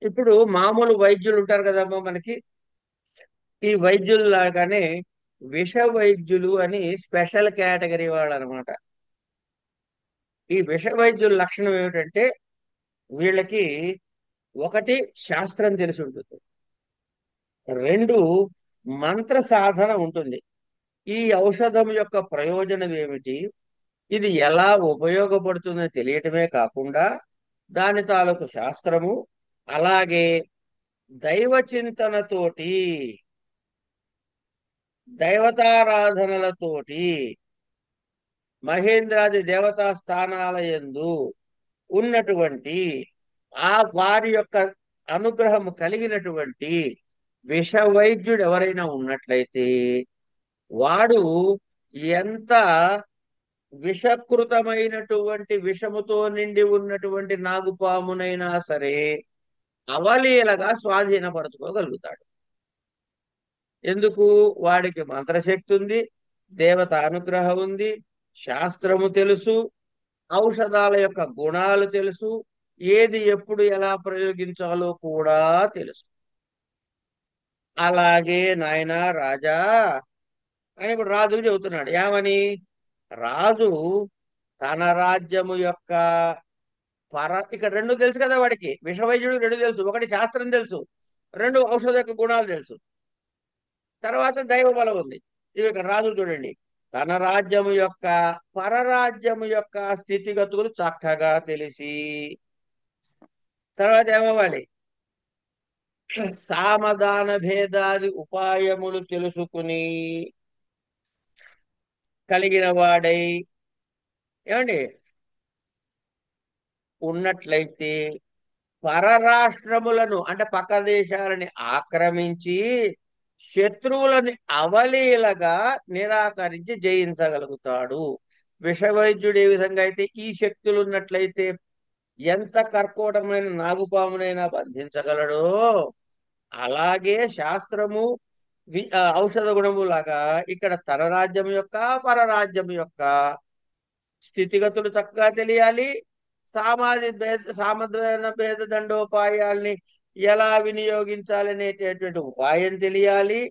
ఇప్పుడు మామూలు వైద్యులు ఉంటారు కదమ్మా మనకి. ఈ వైద్యులు లాగానే విష వైద్యులు అని స్పెషల్ కేటగిరీ వాళ్ళు అనమాట. ఈ విష వైద్యుల లక్షణం ఏమిటంటే వీళ్ళకి ఒకటి శాస్త్రం తెలిసి ఉంటుంది, రెండు మంత్ర సాధన ఉంటుంది. ఈ ఔషధం యొక్క ప్రయోజనం ఏమిటి, ఇది ఎలా ఉపయోగపడుతుందో తెలియటమే కాకుండా దాని తాలూకు శాస్త్రము, అలాగే దైవ చింతనతోటి దైవతారాధనలతోటి మహేంద్రాది దేవతా స్థానాల యందు ఉన్నటువంటి ఆ వారి యొక్క అనుగ్రహము కలిగినటువంటి విష వైద్యుడు ఎవరైనా ఉన్నట్లయితే వాడు ఎంత విషకృతమైనటువంటి విషముతో నిండి ఉన్నటువంటి నాగుపామునైనా సరే అవలీలగా స్వాధీనపరచుకోగలుగుతాడు. ఎందుకు? వాడికి మంత్రశక్తి ఉంది, దేవత అనుగ్రహం ఉంది, శాస్త్రము తెలుసు, ఔషధాల యొక్క గుణాలు తెలుసు, ఏది ఎప్పుడు ఎలా ప్రయోగించాలో కూడా తెలుసు. అలాగే నాయనా రాజా అని ఇప్పుడు రాజుకు చెబుతున్నాడు. ఏమని? రాజు తన రాజ్యము యొక్క ఇక్కడ రెండు తెలుసు కదా వాడికి. విషవైద్యుడు రెండు తెలుసు, ఒకటి శాస్త్రం తెలుసు, రెండు ఔషధ యొక్క గుణాలు తెలుసు, తర్వాత దైవ బలం ఉంది. ఇవి ఇక్కడ రాజు చూడండి, తన రాజ్యము యొక్క పరరాజ్యము యొక్క స్థితిగతులు చక్కగా తెలిసి, తర్వాత ఏమవ్వాలి? సామదాన భేదాది ఉపాయములు తెలుసుకుని కలిగిన వాడై ఏమండి ఉన్నట్లయితే పరరాష్ట్రములను అంటే పక్క దేశాలని ఆక్రమించి శత్రువులని అవలీలగా నిరాకరించి జయించగలుగుతాడు. విషవైద్యుడు ఏ విధంగా అయితే ఈ శక్తులు ఉన్నట్లయితే ఎంత కర్కోటమైన నాగుపామునైనా బంధించగలడో, అలాగే శాస్త్రము ఔషధ గుణము లాగా ఇక్కడ తన రాజ్యం యొక్క పరరాజ్యం యొక్క స్థితిగతులు చక్కగా తెలియాలి, సామధాన భేద దండోపాయాల్ని ఎలా వినియోగించాలనేటటువంటి ఉపాయం తెలియాలి.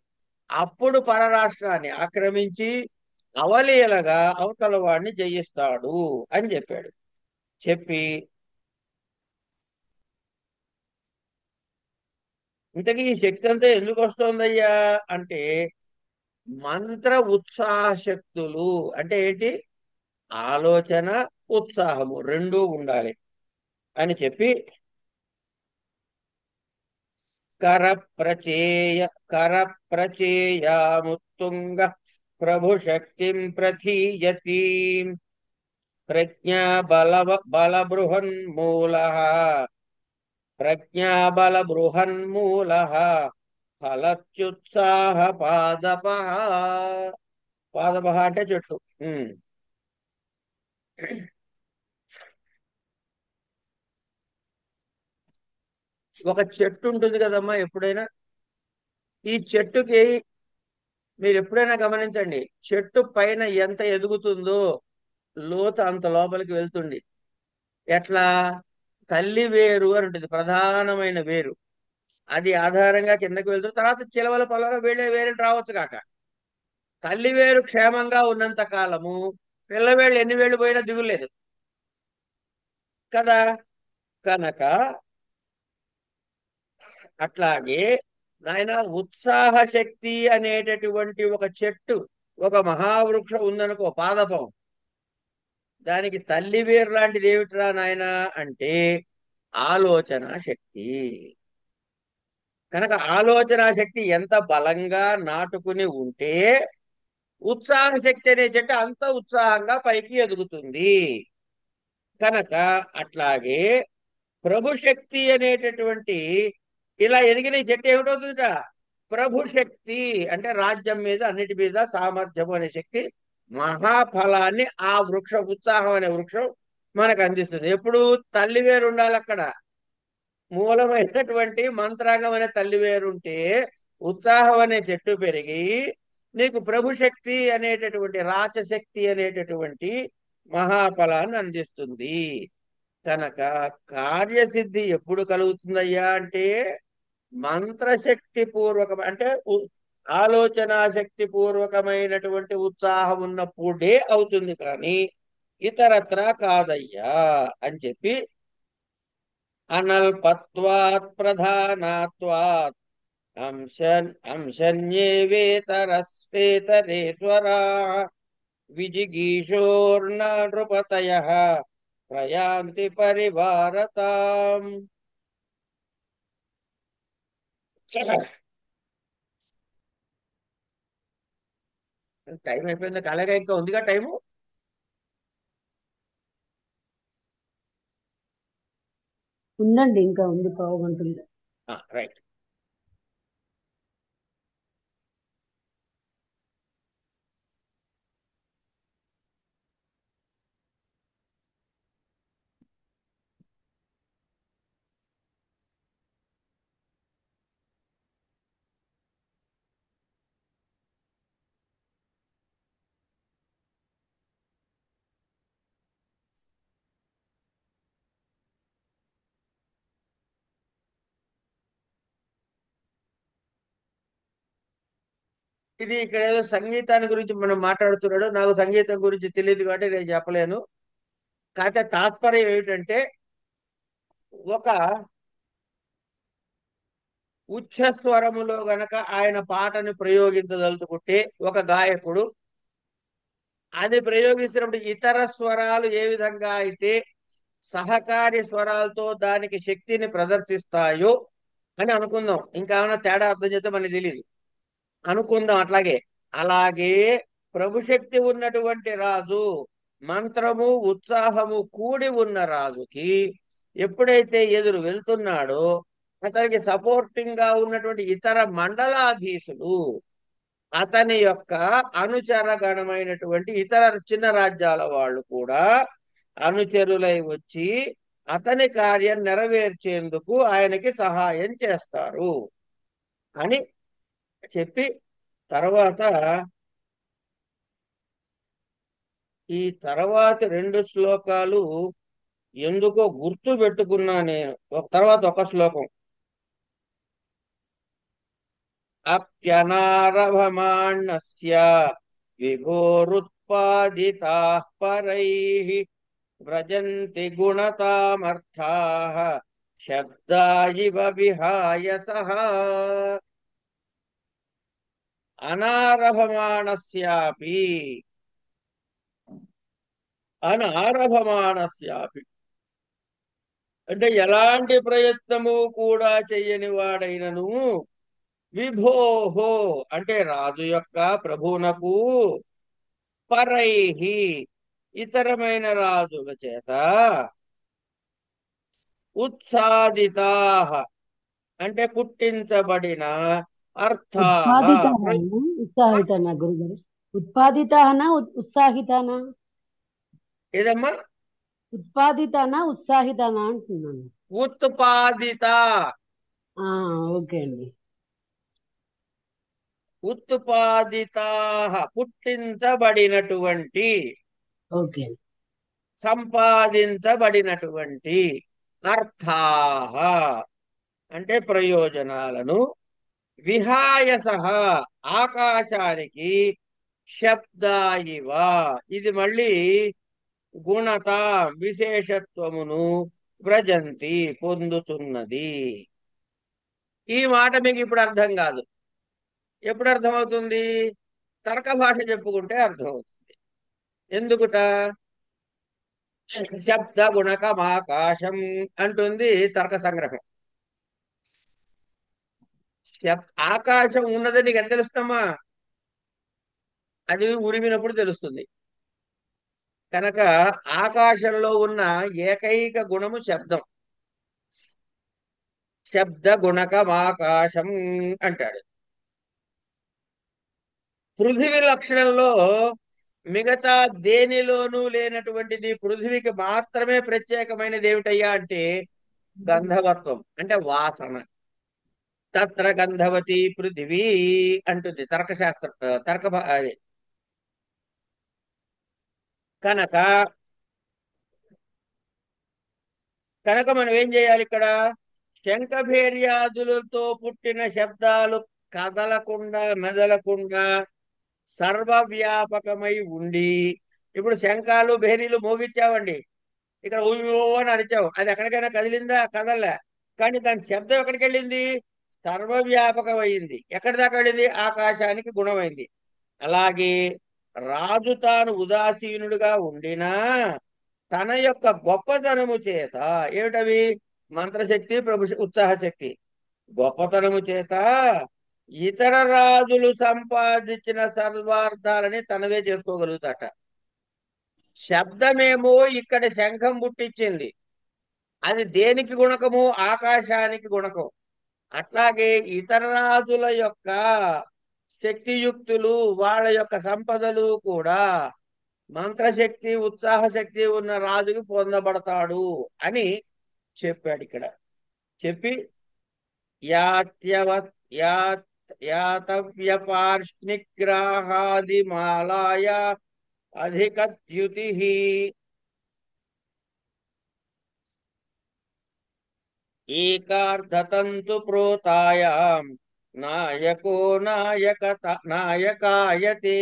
అప్పుడు పరరాష్ట్రాన్ని ఆక్రమించి అవలీలగా అవతల వాడిని జయిస్తాడు అని చెప్పాడు. చెప్పి ఇంతకీ ఈ శక్తి అంతా ఎందుకు వస్తుందయ్యా అంటే మంత్ర ఉత్సాహ శక్తులు అంటే ఏంటి, ఆలోచన ఉత్సాహము రెండూ ఉండాలి అని చెప్పి కర ప్రచేయ కర ప్రచేయాముత్తుంగ ప్రభు శక్తిం ప్రథీయతి ప్రజ్ఞా బలబృహన్మూల ప్రజ్ఞా బలబృహన్మూల ఫలత్యుత్సాహ పాదప. పాదప అంటే చెట్టు. ఒక చెట్టు ఉంటుంది కదమ్మా ఎప్పుడైనా. ఈ చెట్టుకి మీరు ఎప్పుడైనా గమనించండి, చెట్టు పైన ఎంత ఎదుగుతుందో లోతు అంత లోపలికి వెళ్తుంది. ఎట్లా? తల్లి వేరు అని ఉంటుంది, ప్రధానమైన వేరు. అది ఆధారంగా కిందకి వెళ్తుంది, తర్వాత చిలవల పొలవ వేరే రావచ్చు కాక. తల్లి వేరు క్షేమంగా ఉన్నంత కాలము పిల్లవేళ్ళు ఎన్ని వేళ్ళు పోయినా దిగులేదు కదా. కనుక అట్లాగే నాయన ఉత్సాహ శక్తి అనేటటువంటి ఒక చెట్టు, ఒక మహావృక్షం ఉందనుకో, పాదపం, దానికి తల్లి వేరు లాంటిది ఏమిట్రా నాయన అంటే ఆలోచన శక్తి. కనుక ఆలోచన శక్తి ఎంత బలంగా నాటుకుని ఉంటే ఉత్సాహ శక్తి అనే చెట్టు అంత ఉత్సాహంగా పైకి ఎదుగుతుంది. కనుక అట్లాగే ప్రభు శక్తి అనేటటువంటి ఇలా ఎదిగిన ఈ చెట్టు ఏమిటవుతుందిట? ప్రభు శక్తి అంటే రాజ్యం మీద అన్నిటి మీద సామర్థ్యం అనే శక్తి, మహాఫలాన్ని ఆ వృక్షం, ఉత్సాహం అనే వృక్షం మనకు అందిస్తుంది. ఎప్పుడు? తల్లి వేరు ఉండాలి అక్కడ. మూలమైనటువంటి మంత్రాంగం అనే తల్లి వేరుంటే ఉత్సాహం అనే చెట్టు పెరిగి నీకు ప్రభు శక్తి అనేటటువంటి రాచశక్తి అనేటటువంటి మహాఫలాన్ని అందిస్తుంది. కనుక కార్యసిద్ధి ఎప్పుడు కలుగుతుందయ్యా అంటే మంత్రశక్తి పూర్వకం అంటే ఆలోచన శక్తి పూర్వకమైనటువంటి ఉత్సాహం ఉన్నప్పుడే అవుతుంది, కానీ ఇతరత్రా కాదయ్యా అని చెప్పి అనల్పత్వాత్ ప్రధానత్వాత్ అంశన్యేవేతరస్వేతరేశ్వరా విజిగీషోర్న నృపతయః ప్రయాంతి పరివారతాం. టైం అయిపోయింది, అలాగే ఇంకా ఉందిగా టైము. ఉందండి, ఇంకా ఉంది, పావుగంట ఉంది. రైట్. ఇది ఇక్కడ ఏదో సంగీతాన్ని గురించి మనం మాట్లాడుతున్నాడు, నాకు సంగీతం గురించి తెలియదు కాబట్టి నేను చెప్పలేను. కాకపోతే తాత్పర్యం ఏమిటంటే ఒక ఉచ్చస్వరములో గనక ఆయన పాటను ప్రయోగించదలుచుకుంటే ఒక గాయకుడు అది ప్రయోగిస్తున్నప్పుడు ఇతర స్వరాలు ఏ విధంగా అయితే సహకారి స్వరాలతో దానికి శక్తిని ప్రదర్శిస్తాయో అని అనుకుందాం. ఇంకా ఏమైనా తేడా అర్థం చేస్తే మనకి తెలియదు, అనుకుందాం. అలాగే ప్రభుశక్తి ఉన్నటువంటి రాజు, మంత్రము ఉత్సాహము కూడి ఉన్న రాజుకి ఎప్పుడైతే ఎదురు వెళ్తున్నాడో అతనికి సపోర్టింగ్ గా ఉన్నటువంటి ఇతర మండలాధీశులు, అతని యొక్క అనుచర గణమైనటువంటి ఇతర చిన్న రాజ్యాల వాళ్ళు కూడా అనుచరులై వచ్చి అతని కార్యం నెరవేర్చేందుకు ఆయనకి సహాయం చేస్తారు అని చెప్పి తర్వాత ఈ తర్వాతి 2 శ్లోకాలు ఎందుకో గుర్తు పెట్టుకున్నా నేను. తర్వాత ఒక శ్లోకం. అప్యనారభమాణస్య విభోరుత్పాదితాః పరైః వ్రజంతి గుణతామర్థాః శబ్దా ఇవ విహాయసః. అనారభమాణస్యాపి అనారభమాణస్యాపి అంటే ఎలాంటి ప్రయత్నము కూడా చెయ్యని వాడైనను విభోహో అంటే రాజు యొక్క ప్రభువునకు పరైహి ఇతరమైన రాజుల చేత ఉత్సాదితాః అంటే పుట్టించబడిన అర్థాః ఉత్పాదితానా ఉత్సాహితానా గురుగారు? ఉత్పాదితానా ఉత్సాహితానా? ఏదమ్మా? ఉత్పాదితానా ఉత్సాహితానా అంటున్నాను. ఉత్పాదిత ఓకే అండి. ఉత్పాదితాః పుట్టించబడినటువంటి, ఓకే అండి. సంపాదించబడినటువంటి అర్థాః అంటే ప్రయోజనాలను విహాయసః ఆకాశానికి శబ్దాయివ ఇది మళ్ళీ గుణత విశేషత్వమును వ్రజంతి పొందుచున్నది. ఈ మాట మీకు ఇప్పుడు అర్థం కాదు. ఎప్పుడు అర్థమవుతుంది? తర్క భాష చెప్పుకుంటే అర్థమవుతుంది. ఎందుకుట? శబ్ద గుణకమాకాశం అంటుంది తర్క సంగ్రహం. ఆకాశం ఉన్నదని నీకు ఎంత తెలుస్తామా? అది ఉరిమినప్పుడు తెలుస్తుంది. కనుక ఆకాశంలో ఉన్న ఏకైక గుణము శబ్దం. శబ్ద గుణకమాకాశం అంటాడు. పృథివీ లక్షణంలో మిగతా దేనిలోనూ లేనటువంటిది పృథివీకి మాత్రమే ప్రత్యేకమైనది ఏమిటయ్యా అంటే గంధవత్వం అంటే వాసన. తత్ర గంధవతి పృథివీ అంటుంది తర్కశాస్త్ర అది. కనుక కనుక మనం ఏం చేయాలి? ఇక్కడ శంఖభేర్యాదులతో పుట్టిన శబ్దాలు కదలకుండా మెదలకుండా సర్వవ్యాపకమై ఉండి, ఇప్పుడు శంఖాలు భేరీలు మోగించావండి, ఇక్కడ ఊయో అని అరిచావు, అది ఎక్కడికైనా కదిలిందా? కదలలే. కానీ దాని శబ్దం ఎక్కడికి వెళ్ళింది? సర్వవ్యాపకమైంది. ఎక్కడి దాకా వెళ్ళింది? ఆకాశానికి గుణమైంది. అలాగే రాజు తాను ఉదాసీనుడుగా ఉండినా తన యొక్క గొప్పతనము చేత, ఏమిటవి? మంత్రశక్తి, ప్రభు ఉత్సాహ శక్తి, గొప్పతనము చేత ఇతర రాజులు సంపాదించిన సర్వార్థాలని తనవే చేసుకోగలుగుతాట. శబ్దమేమో ఇక్కడ శంఖం పుట్టించింది. అది దేనికి గుణకము? ఆకాశానికి గుణకం. అట్లాగే ఇతర రాజుల యొక్క శక్తియుక్తులు, వాళ్ళ యొక్క సంపదలు కూడా మంత్రశక్తి, ఉత్సాహ శక్తి ఉన్న రాజుకి పొందబడతాడు అని చెప్పాడు ఇక్కడ. చెప్పి యాతవ్యపార్ష్నిగ్రాహాదిమాలాయ అధికద్యుతి ఏకార్ధతంతు ప్రోతాయాం నాయకో నాయకాయతే.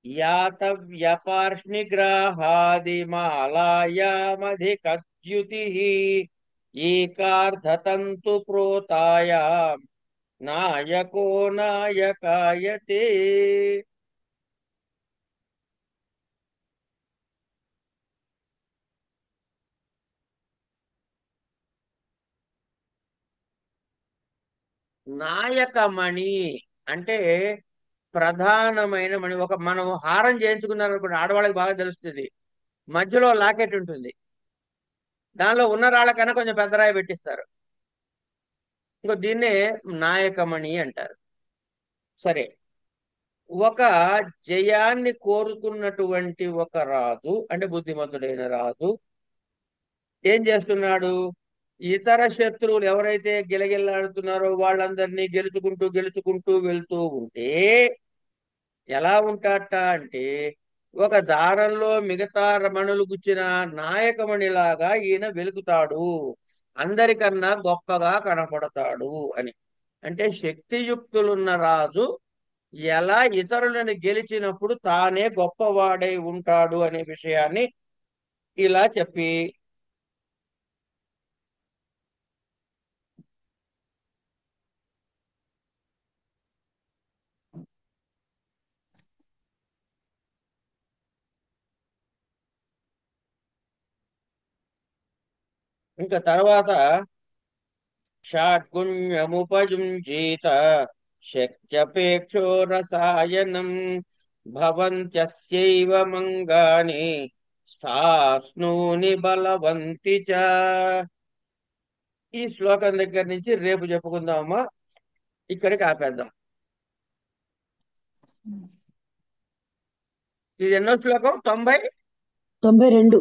యాతవ్యపార్ష్నిగ్రాహాదిమాలాయామధికద్యుతి ఏకార్ధతంతు ప్రోతాయాం నాయకో నాయకాయతే. నాయకమణి అంటే ప్రధానమైన మణి. మనం హారం చేయించుకున్నారనుకోండి, ఆడవాళ్ళకి బాగా తెలుస్తుంది. మధ్యలో లాకెట్ ఉంటుంది, దానిలో ఉన్న రాళ్ళ కన్నా కొంచెం పెద్ద రాయి పెట్టిస్తారు. ఇంకో దీన్నే నాయకమణి అంటారు. సరే, ఒక జయాన్ని కోరుకున్నటువంటి ఒక రాజు అంటే బుద్ధిమంతుడైన రాజు ఏం చేస్తున్నాడు? ఇతర శత్రువులు ఎవరైతే గిలగిల్లాడుతున్నారో వాళ్ళందరినీ గెలుచుకుంటూ గెలుచుకుంటూ వెళ్తూ ఉంటే ఎలా ఉంటాట అంటే ఒక దారంలో మిగతా రమణులు గుచ్చిన నాయకమణిలాగా ఈయన వెలుగుతాడు, అందరికన్నా గొప్పగా కనపడతాడు అని. అంటే శక్తియుక్తులున్న రాజు ఎలా ఇతరులను గెలిచినప్పుడు తానే గొప్పవాడై ఉంటాడు అనే విషయాన్ని ఇలా చెప్పి ఇంకా తర్వాత షాడ్గుణ్యముపయుంజీత శక్త్యపేక్షో రసాయనం భవంత్యస్యైవ మంగాని స్థాస్నూని బలవంతి చ. ఈ శ్లోకం దగ్గర నుంచి రేపు చెప్పుకుందామా, ఇక్కడికి ఆపేద్దాం. ఇది ఎన్నో శ్లోకం? 92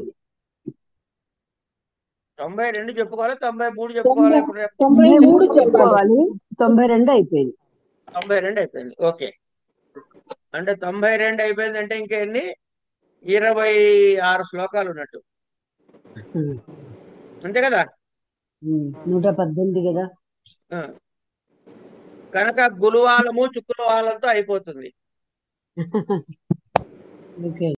92 చెప్పుకోవాలి, 93 చెప్పుకోవాలి. ఇప్పుడు రేపు 93 చెప్పుకోవాలి. 92 అయిపోయింది. 92 అయిపోయింది. ఓకే, అంటే 92 అయిపోయింది అంటే ఇంకెన్ని 26 శ్లోకాలు ఉన్నట్టు, అంతే కదా? 118 కదా. ఆ. కనుక గులువాలము చుక్కుల వాళ్ళంతో అయిపోతుంది. ఓకే.